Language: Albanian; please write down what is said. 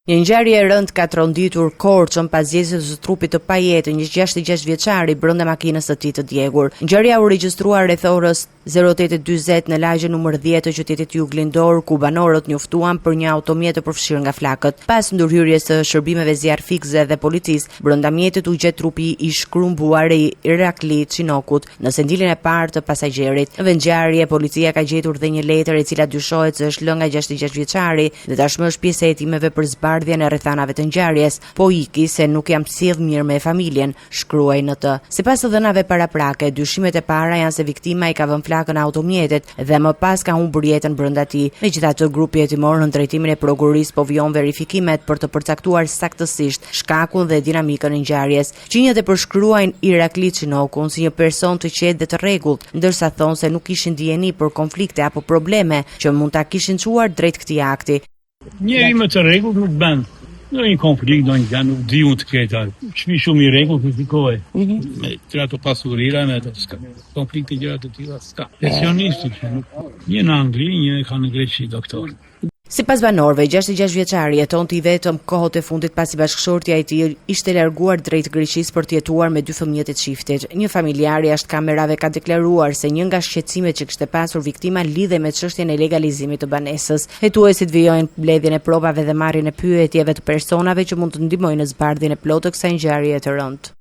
Një ngjarje e rëndë ka tronditur Korçën pas zgjedhjes së trupit të pajetë një 66 vjeçari brenda makinës së tij të djegur. Ngjarja u regjistrua rreth orës 08:40 në lagjen numër 10 të qytetit Juglindor, ku banorët njoftuan për një automjet të përfshirë nga flakët. Pas ndërhyrjes së shërbimeve zjarfikse dhe policisë, brenda mjetit u gjet trupi i shkrumbuar i Iraklit Çinokut në sendilin e parë të pasagjerit. Në ngjarje, policia ka gjetur dhe një letër e cila dyshohet se është lënë nga 66 vjeçari dhe tashmë është pjesë e hetimeve për zbardhjen e rrethanave të ngjarjes, po iki se nuk jam sjell mirë me familjen, shkruaj në të. Sipas të dhënave paraprake, dyshimet e para janë se viktima i ka vënë flakën automjetit dhe më pas ka humbur jetën brenda tij. Megjithatë, grupi hetimor në drejtimin e prokurisë po vijon verifikimet për të përcaktuar saktësisht shkakun dhe dinamikën e ngjarjes. Qinjët e përshkruajnë Iraklit Çinokun si një person të qetë dhe të rregullt, ndërsa thonë se nuk kishin dijeni për konflikte apo probleme që mund ta kishin çuar drejt këtij akti. Njeri më të rregullt nuk bën. Në një konflikt, në një nuk di unë të ketë. Shmi shumë i rregullt në fikoj. Me tëra të pasurira, me të s'ka. Konflikte gjëra të tilla s'ka. Pensionisti që një në Angli, një ka në Greqi doktor. Sipas banorëve, 66 vjeçari jetonte i vetëm kohët e fundit pasi bashkëshortja e tij ishte larguar drejt Greqisë për të jetuar me dy fëmijët e çiftit. Një familjar jashtë kamerave ka deklaruar se një nga shqetësimet që kishte pasur viktima lidhej me çështjen e legalizimit të banesës. Hetuesit vijojnë mbledhjen e provave dhe marrjen e pyetjeve të personave që mund të ndihmojnë në zbardhjen e plotë të kësaj ngjarjeje të rëndë.